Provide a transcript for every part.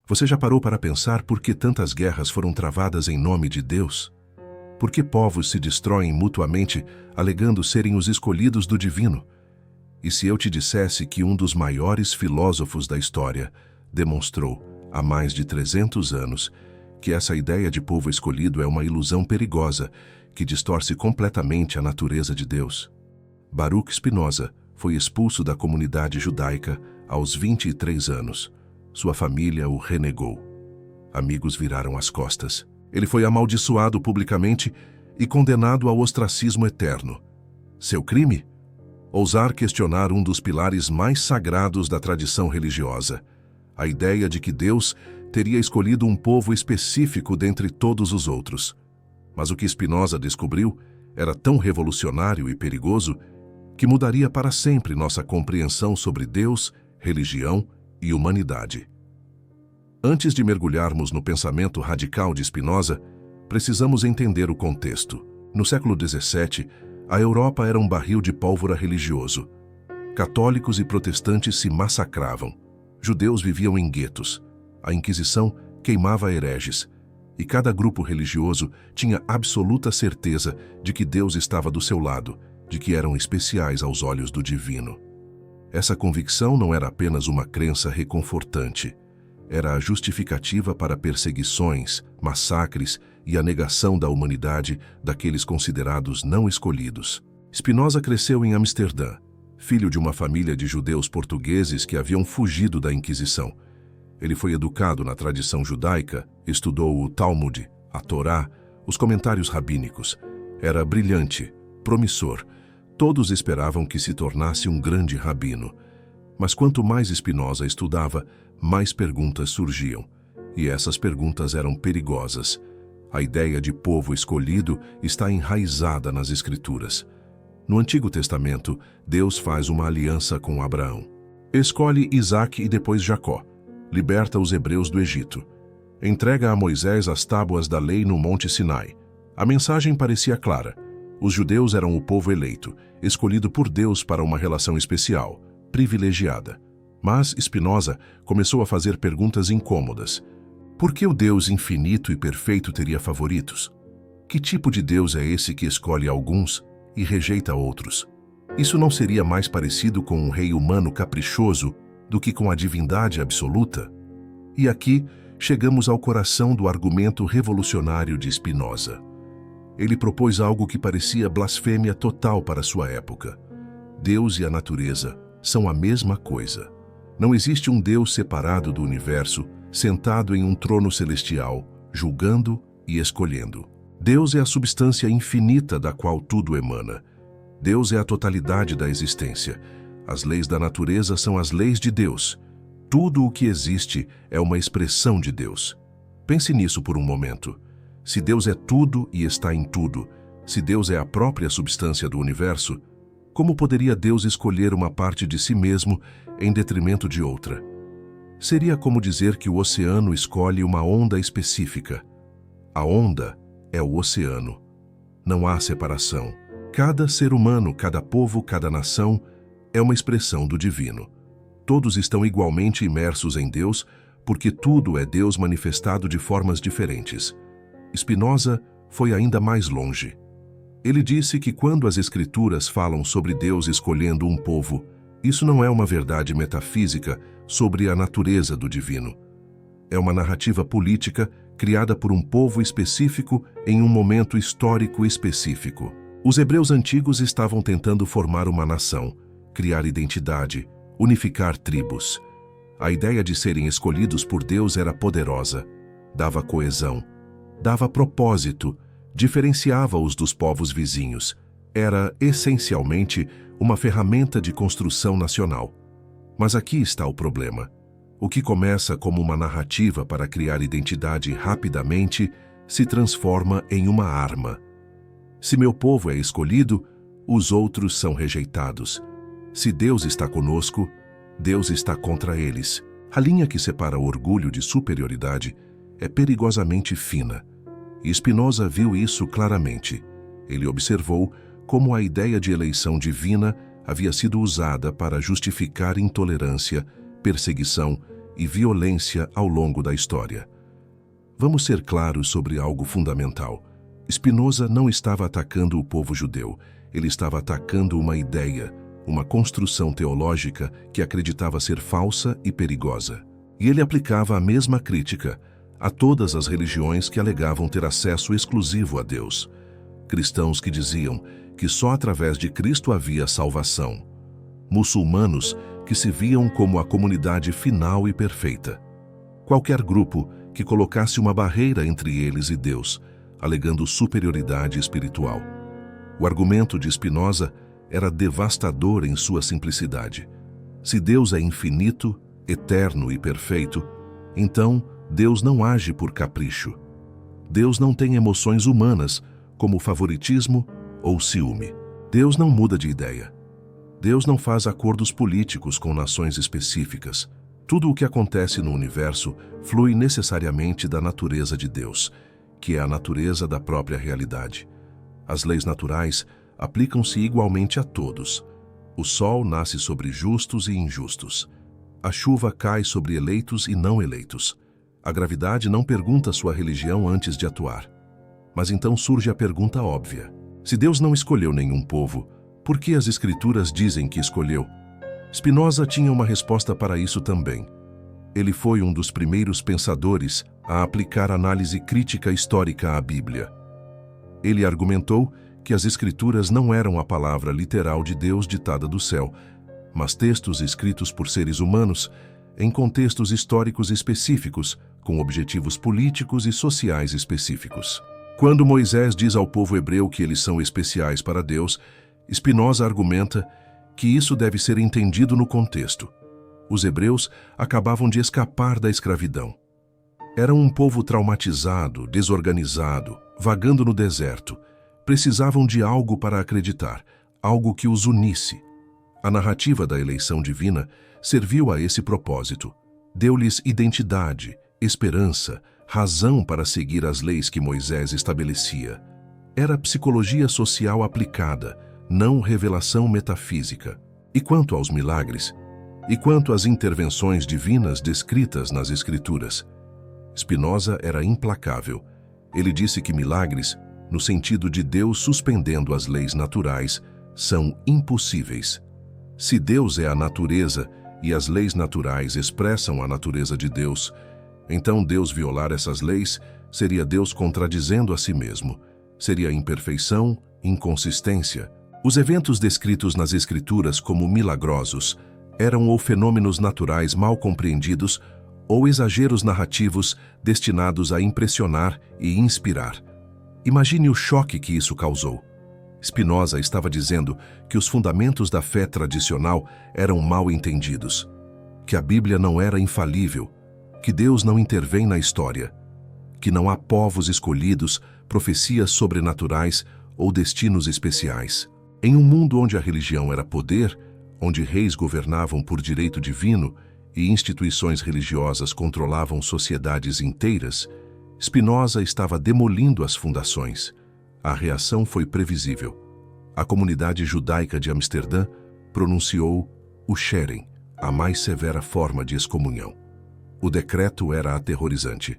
Você já parou para pensar por que tantas guerras foram travadas em nome de Deus? Por que povos se destroem mutuamente, alegando serem os escolhidos do divino? E se eu te dissesse que um dos maiores filósofos da história demonstrou, há mais de 300 anos, que essa ideia de povo escolhido é uma ilusão perigosa que distorce completamente a natureza de Deus? Baruch Spinoza foi expulso da comunidade judaica aos 23 anos. Sua família o renegou. Amigos viraram as costas. Ele foi amaldiçoado publicamente e condenado ao ostracismo eterno. Seu crime? Ousar questionar um dos pilares mais sagrados da tradição religiosa, a ideia de que Deus teria escolhido um povo específico dentre todos os outros. Mas o que Spinoza descobriu era tão revolucionário e perigoso que mudaria para sempre nossa compreensão sobre Deus, religião e humanidade. Antes de mergulharmos no pensamento radical de Spinoza, precisamos entender o contexto. No século XVII, a Europa era um barril de pólvora religioso. Católicos e protestantes se massacravam. Judeus viviam em guetos. A Inquisição queimava hereges. E cada grupo religioso tinha absoluta certeza de que Deus estava do seu lado, de que eram especiais aos olhos do divino. Essa convicção não era apenas uma crença reconfortante. Era a justificativa para perseguições, massacres e a negação da humanidade daqueles considerados não escolhidos. Spinoza cresceu em Amsterdã, filho de uma família de judeus portugueses que haviam fugido da Inquisição. Ele foi educado na tradição judaica, estudou o Talmud, a Torá, os comentários rabínicos. Era brilhante, promissor. Todos esperavam que se tornasse um grande rabino. Mas quanto mais Spinoza estudava, mais perguntas surgiam. E essas perguntas eram perigosas. A ideia de povo escolhido está enraizada nas Escrituras. No Antigo Testamento, Deus faz uma aliança com Abraão. Escolhe Isaque e depois Jacó. Liberta os hebreus do Egito. Entrega a Moisés as tábuas da lei no Monte Sinai. A mensagem parecia clara. Os judeus eram o povo eleito, escolhido por Deus para uma relação especial, privilegiada. Mas Spinoza começou a fazer perguntas incômodas. Por que o Deus infinito e perfeito teria favoritos? Que tipo de Deus é esse que escolhe alguns e rejeita outros? Isso não seria mais parecido com um rei humano caprichoso do que com a divindade absoluta? E aqui chegamos ao coração do argumento revolucionário de Spinoza. Ele propôs algo que parecia blasfêmia total para sua época. Deus e a natureza são a mesma coisa. Não existe um Deus separado do universo, sentado em um trono celestial, julgando e escolhendo. Deus é a substância infinita da qual tudo emana. Deus é a totalidade da existência. As leis da natureza são as leis de Deus. Tudo o que existe é uma expressão de Deus. Pense nisso por um momento. Se Deus é tudo e está em tudo, se Deus é a própria substância do universo, como poderia Deus escolher uma parte de si mesmo em detrimento de outra? Seria como dizer que o oceano escolhe uma onda específica. A onda é o oceano. Não há separação. Cada ser humano, cada povo, cada nação é uma expressão do divino. Todos estão igualmente imersos em Deus, porque tudo é Deus manifestado de formas diferentes. Spinoza foi ainda mais longe. Ele disse que quando as Escrituras falam sobre Deus escolhendo um povo, isso não é uma verdade metafísica sobre a natureza do divino. É uma narrativa política criada por um povo específico em um momento histórico específico. Os hebreus antigos estavam tentando formar uma nação, criar identidade, unificar tribos. A ideia de serem escolhidos por Deus era poderosa, dava coesão, dava propósito, diferenciava-os dos povos vizinhos. Era, essencialmente, uma ferramenta de construção nacional. Mas aqui está o problema. O que começa como uma narrativa para criar identidade rapidamente se transforma em uma arma. Se meu povo é escolhido, os outros são rejeitados. Se Deus está conosco, Deus está contra eles. A linha que separa o orgulho de superioridade é perigosamente fina. E Spinoza viu isso claramente. Ele observou como a ideia de eleição divina havia sido usada para justificar intolerância, perseguição e violência ao longo da história. Vamos ser claros sobre algo fundamental. Spinoza não estava atacando o povo judeu, ele estava atacando uma ideia, uma construção teológica que acreditava ser falsa e perigosa. E ele aplicava a mesma crítica a todas as religiões que alegavam ter acesso exclusivo a Deus. Cristãos que diziam que só através de Cristo havia salvação. Muçulmanos que se viam como a comunidade final e perfeita. Qualquer grupo que colocasse uma barreira entre eles e Deus, alegando superioridade espiritual. O argumento de Spinoza era devastador em sua simplicidade. Se Deus é infinito, eterno e perfeito, então Deus não age por capricho. Deus não tem emoções humanas, como favoritismo ou ciúme. Deus não muda de ideia. Deus não faz acordos políticos com nações específicas. Tudo o que acontece no universo flui necessariamente da natureza de Deus, que é a natureza da própria realidade. As leis naturais aplicam-se igualmente a todos. O sol nasce sobre justos e injustos. A chuva cai sobre eleitos e não eleitos. A gravidade não pergunta sua religião antes de atuar. Mas então surge a pergunta óbvia. Se Deus não escolheu nenhum povo, por que as Escrituras dizem que escolheu? Spinoza tinha uma resposta para isso também. Ele foi um dos primeiros pensadores a aplicar análise crítica histórica à Bíblia. Ele argumentou que as Escrituras não eram a palavra literal de Deus ditada do céu, mas textos escritos por seres humanos em contextos históricos específicos, com objetivos políticos e sociais específicos. Quando Moisés diz ao povo hebreu que eles são especiais para Deus, Spinoza argumenta que isso deve ser entendido no contexto. Os hebreus acabavam de escapar da escravidão. Eram um povo traumatizado, desorganizado, vagando no deserto. Precisavam de algo para acreditar, algo que os unisse. A narrativa da eleição divina serviu a esse propósito. Deu-lhes identidade, esperança, razão para seguir as leis que Moisés estabelecia. Era psicologia social aplicada, não revelação metafísica. E quanto aos milagres? E quanto às intervenções divinas descritas nas Escrituras? Spinoza era implacável. Ele disse que milagres, no sentido de Deus suspendendo as leis naturais, são impossíveis. Se Deus é a natureza e as leis naturais expressam a natureza de Deus, então Deus violar essas leis seria Deus contradizendo a si mesmo. Seria imperfeição, inconsistência. Os eventos descritos nas Escrituras como milagrosos eram ou fenômenos naturais mal compreendidos ou exageros narrativos destinados a impressionar e inspirar. Imagine o choque que isso causou. Spinoza estava dizendo que os fundamentos da fé tradicional eram mal entendidos, que a Bíblia não era infalível, que Deus não intervém na história, que não há povos escolhidos, profecias sobrenaturais ou destinos especiais. Em um mundo onde a religião era poder, onde reis governavam por direito divino e instituições religiosas controlavam sociedades inteiras, Spinoza estava demolindo as fundações. A reação foi previsível. A comunidade judaica de Amsterdã pronunciou o Scheren, a mais severa forma de excomunhão. O decreto era aterrorizante.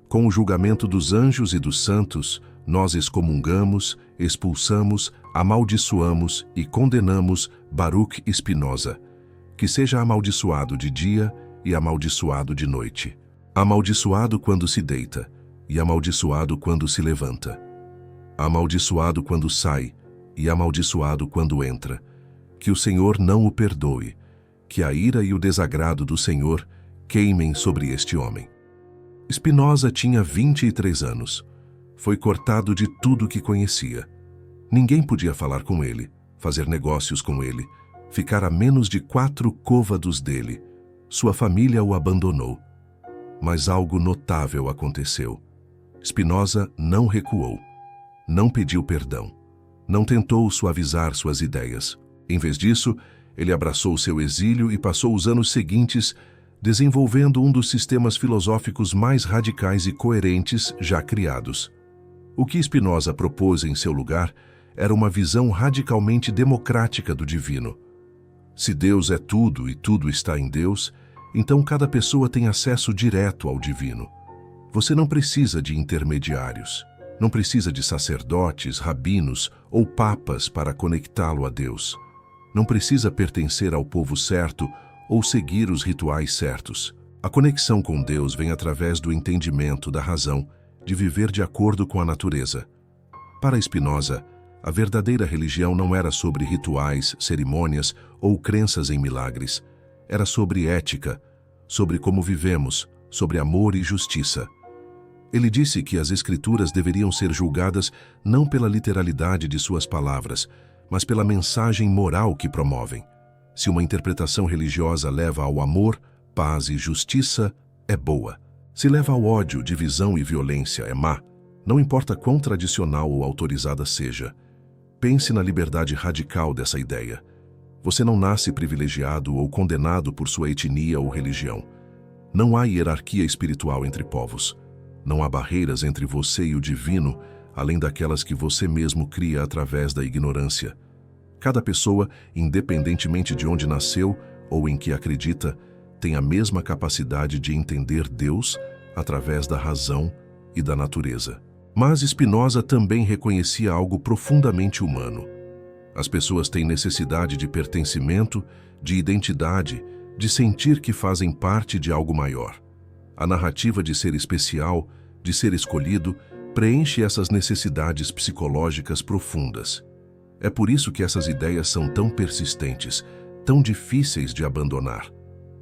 Com o julgamento dos anjos e dos santos, nós excomungamos, expulsamos, amaldiçoamos e condenamos Baruch Spinoza, que seja amaldiçoado de dia e amaldiçoado de noite. Amaldiçoado quando se deita e amaldiçoado quando se levanta. Amaldiçoado quando sai e amaldiçoado quando entra. Que o Senhor não o perdoe, que a ira e o desagrado do Senhor queimem sobre este homem. Spinoza tinha 23 anos. Foi cortado de tudo que conhecia. Ninguém podia falar com ele, fazer negócios com ele, ficar a menos de 4 côvados dele. Sua família o abandonou. Mas algo notável aconteceu. Spinoza não recuou. Não pediu perdão. Não tentou suavizar suas ideias. Em vez disso, ele abraçou seu exílio e passou os anos seguintes desenvolvendo um dos sistemas filosóficos mais radicais e coerentes já criados. O que Spinoza propôs em seu lugar era uma visão radicalmente democrática do divino. Se Deus é tudo e tudo está em Deus, Então cada pessoa tem acesso direto ao divino. Você não precisa de intermediários. Não precisa de sacerdotes, rabinos ou papas para conectá-lo a Deus. Não precisa pertencer ao povo certo ou seguir os rituais certos. A conexão com Deus vem através do entendimento da razão, de viver de acordo com a natureza. Para Spinoza, a verdadeira religião não era sobre rituais, cerimônias ou crenças em milagres. Era sobre ética, sobre como vivemos, sobre amor e justiça. Ele disse que as Escrituras deveriam ser julgadas não pela literalidade de suas palavras, mas pela mensagem moral que promovem. Se uma interpretação religiosa leva ao amor, paz e justiça, é boa. Se leva ao ódio, divisão e violência, é má. Não importa quão tradicional ou autorizada seja. Pense na liberdade radical dessa ideia. Você não nasce privilegiado ou condenado por sua etnia ou religião. Não há hierarquia espiritual entre povos. Não há barreiras entre você e o divino, além daquelas que você mesmo cria através da ignorância. Cada pessoa, independentemente de onde nasceu ou em que acredita, tem a mesma capacidade de entender Deus através da razão e da natureza. Mas Spinoza também reconhecia algo profundamente humano. As pessoas têm necessidade de pertencimento, de identidade, de sentir que fazem parte de algo maior. A narrativa de ser especial, de ser escolhido, preenche essas necessidades psicológicas profundas. É por isso que essas ideias são tão persistentes, tão difíceis de abandonar.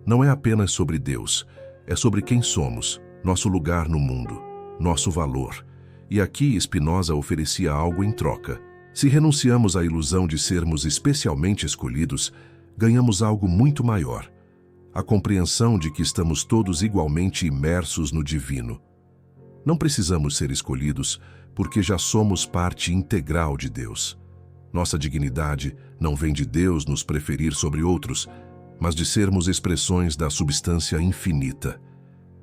Não é apenas sobre Deus, é sobre quem somos, nosso lugar no mundo, nosso valor. E aqui Spinoza oferecia algo em troca. Se renunciamos à ilusão de sermos especialmente escolhidos, ganhamos algo muito maior. A compreensão de que estamos todos igualmente imersos no divino. Não precisamos ser escolhidos porque já somos parte integral de Deus. Nossa dignidade não vem de Deus nos preferir sobre outros, mas de sermos expressões da substância infinita.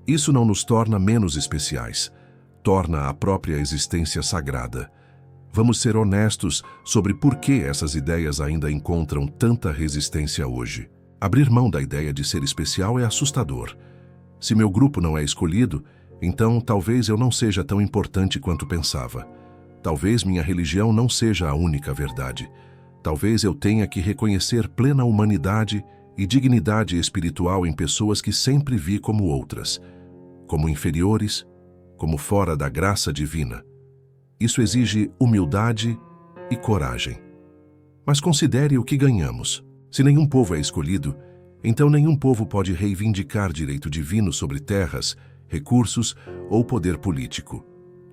Isso não nos torna menos especiais, torna a própria existência sagrada. Vamos ser honestos sobre por que essas ideias ainda encontram tanta resistência hoje. Abrir mão da ideia de ser especial é assustador. Se meu grupo não é escolhido, então talvez eu não seja tão importante quanto pensava. Talvez minha religião não seja a única verdade. Talvez eu tenha que reconhecer plena humanidade e dignidade espiritual em pessoas que sempre vi como outras, como inferiores, como fora da graça divina. Isso exige humildade e coragem. Mas considere o que ganhamos. Se nenhum povo é escolhido, então nenhum povo pode reivindicar direito divino sobre terras, recursos ou poder político.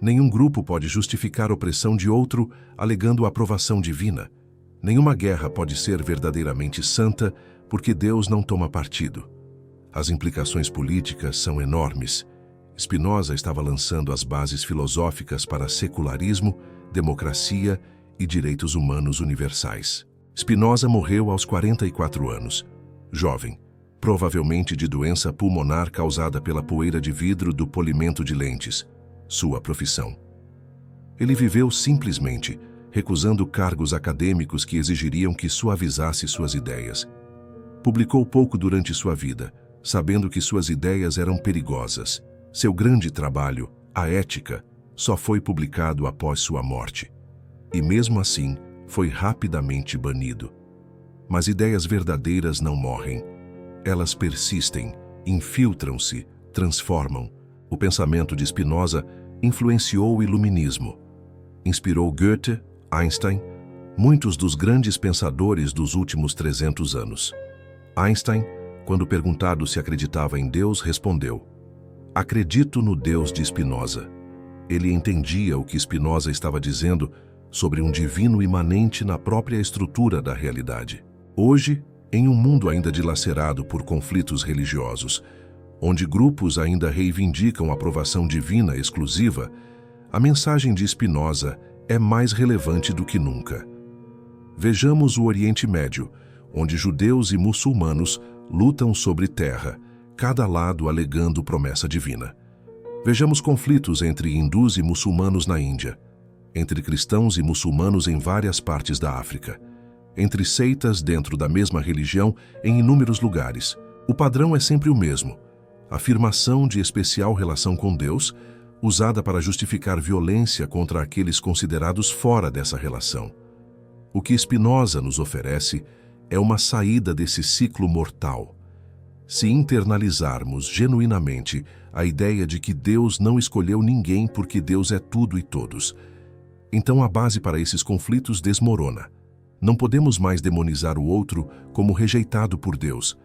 Nenhum grupo pode justificar opressão de outro alegando aprovação divina. Nenhuma guerra pode ser verdadeiramente santa porque Deus não toma partido. As implicações políticas são enormes. Spinoza estava lançando as bases filosóficas para secularismo, democracia e direitos humanos universais. Spinoza morreu aos 44 anos, jovem, provavelmente de doença pulmonar causada pela poeira de vidro do polimento de lentes, sua profissão. Ele viveu simplesmente, recusando cargos acadêmicos que exigiriam que suavizasse suas ideias. Publicou pouco durante sua vida, sabendo que suas ideias eram perigosas. Seu grande trabalho, A Ética, só foi publicado após sua morte. E mesmo assim, foi rapidamente banido. Mas ideias verdadeiras não morrem. Elas persistem, infiltram-se, transformam. O pensamento de Spinoza influenciou o iluminismo. Inspirou Goethe, Einstein, muitos dos grandes pensadores dos últimos 300 anos. Einstein, quando perguntado se acreditava em Deus, respondeu: "Acredito no Deus de Spinoza." Ele entendia o que Spinoza estava dizendo sobre um divino imanente na própria estrutura da realidade. Hoje, em um mundo ainda dilacerado por conflitos religiosos, onde grupos ainda reivindicam a aprovação divina exclusiva, a mensagem de Spinoza é mais relevante do que nunca. Vejamos o Oriente Médio, onde judeus e muçulmanos lutam sobre terra, cada lado alegando promessa divina. Vejamos conflitos entre hindus e muçulmanos na Índia, entre cristãos e muçulmanos em várias partes da África, entre seitas dentro da mesma religião em inúmeros lugares, O padrão é sempre o mesmo: afirmação de especial relação com Deus, usada para justificar violência contra aqueles considerados fora dessa relação. O que Spinoza nos oferece é uma saída desse ciclo mortal. Se internalizarmos genuinamente a ideia de que Deus não escolheu ninguém porque Deus é tudo e todos, então a base para esses conflitos desmorona. Não podemos mais demonizar o outro como rejeitado por Deus.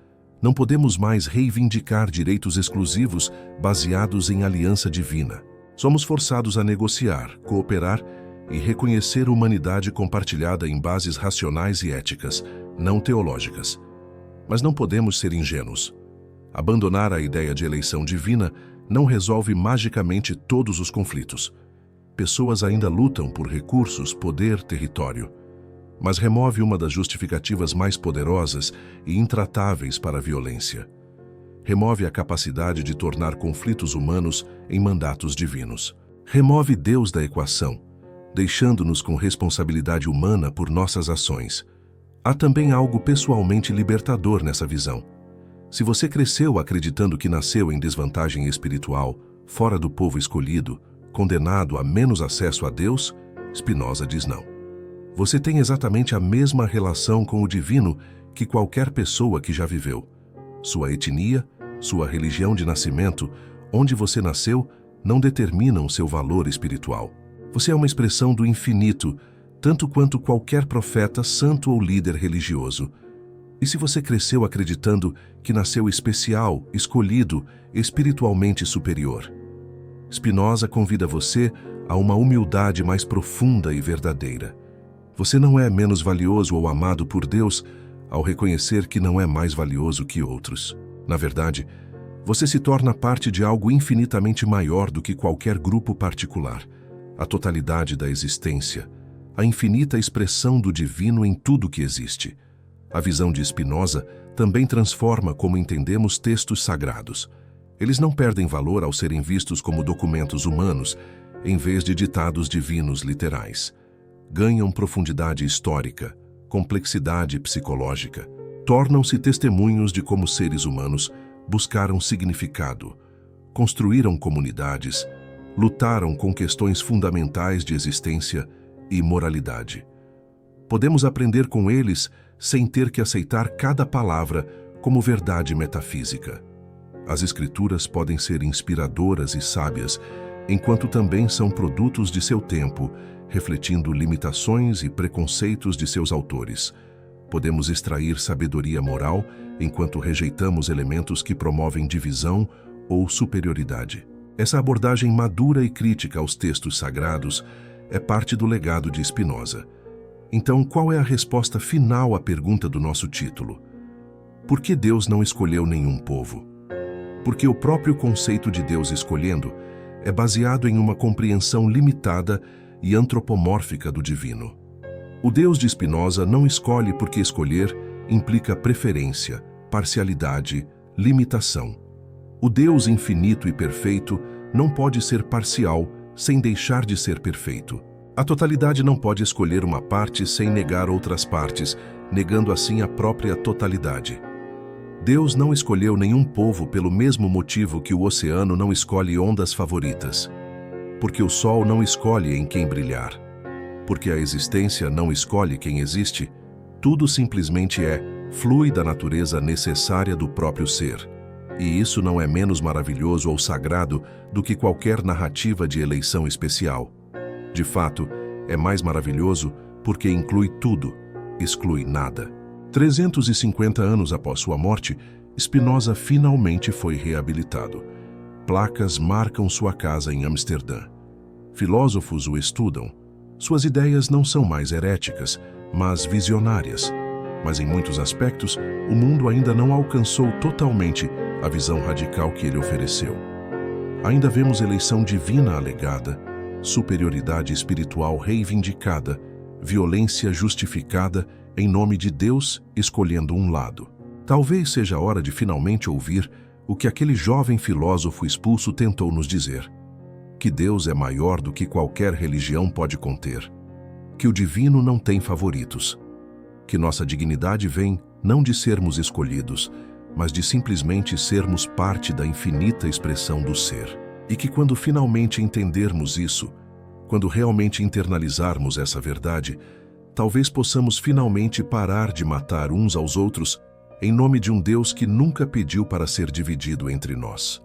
Não podemos mais reivindicar direitos exclusivos baseados em aliança divina. Somos forçados a negociar, cooperar e reconhecer humanidade compartilhada em bases racionais e éticas, não teológicas. Mas não podemos ser ingênuos. Abandonar a ideia de eleição divina não resolve magicamente todos os conflitos. Pessoas ainda lutam por recursos, poder, território. Mas remove uma das justificativas mais poderosas e intratáveis para a violência. Remove a capacidade de tornar conflitos humanos em mandatos divinos. Remove Deus da equação, deixando-nos com responsabilidade humana por nossas ações. Há também algo pessoalmente libertador nessa visão. Se você cresceu acreditando que nasceu em desvantagem espiritual, fora do povo escolhido, condenado a menos acesso a Deus, Spinoza diz não. Você tem exatamente a mesma relação com o divino que qualquer pessoa que já viveu. Sua etnia, sua religião de nascimento, onde você nasceu, não determinam seu valor espiritual. Você é uma expressão do infinito, tanto quanto qualquer profeta, santo ou líder religioso. E se você cresceu acreditando que nasceu especial, escolhido, espiritualmente superior? Spinoza convida você a uma humildade mais profunda e verdadeira. Você não é menos valioso ou amado por Deus ao reconhecer que não é mais valioso que outros. Na verdade, você se torna parte de algo infinitamente maior do que qualquer grupo particular. A totalidade da existência, a infinita expressão do divino em tudo que existe. A visão de Spinoza também transforma como entendemos textos sagrados. Eles não perdem valor ao serem vistos como documentos humanos, em vez de ditados divinos literais. Ganham profundidade histórica, complexidade psicológica, tornam-se testemunhos de como seres humanos buscaram significado, construíram comunidades, lutaram com questões fundamentais de existência e moralidade. Podemos aprender com eles sem ter que aceitar cada palavra como verdade metafísica. As Escrituras podem ser inspiradoras e sábias, enquanto também são produtos de seu tempo, refletindo limitações e preconceitos de seus autores. Podemos extrair sabedoria moral enquanto rejeitamos elementos que promovem divisão ou superioridade. Essa abordagem madura e crítica aos textos sagrados é parte do legado de Spinoza. Então, qual é a resposta final à pergunta do nosso título? Por que Deus não escolheu nenhum povo? Porque o próprio conceito de Deus escolhendo é baseado em uma compreensão limitada e antropomórfica do divino. O Deus de Spinoza não escolhe porque escolher implica preferência, parcialidade, limitação. O Deus infinito e perfeito não pode ser parcial sem deixar de ser perfeito. A totalidade não pode escolher uma parte sem negar outras partes, negando assim a própria totalidade. Deus não escolheu nenhum povo pelo mesmo motivo que o oceano não escolhe ondas favoritas. Porque o sol não escolhe em quem brilhar. Porque a existência não escolhe quem existe. Tudo simplesmente flui da natureza necessária do próprio ser. E isso não é menos maravilhoso ou sagrado do que qualquer narrativa de eleição especial. De fato, é mais maravilhoso porque inclui tudo, exclui nada. 350 anos após sua morte, Spinoza finalmente foi reabilitado. Placas marcam sua casa em Amsterdã. Filósofos o estudam. Suas ideias não são mais heréticas, mas visionárias. Mas em muitos aspectos, o mundo ainda não alcançou totalmente a visão radical que ele ofereceu. Ainda vemos eleição divina alegada, superioridade espiritual reivindicada, violência justificada em nome de Deus escolhendo um lado. Talvez seja a hora de finalmente ouvir o que aquele jovem filósofo expulso tentou nos dizer: que Deus é maior do que qualquer religião pode conter, que o divino não tem favoritos, que nossa dignidade vem não de sermos escolhidos, mas de simplesmente sermos parte da infinita expressão do ser. E que quando finalmente entendermos isso, quando realmente internalizarmos essa verdade, talvez possamos finalmente parar de matar uns aos outros em nome de um Deus que nunca pediu para ser dividido entre nós.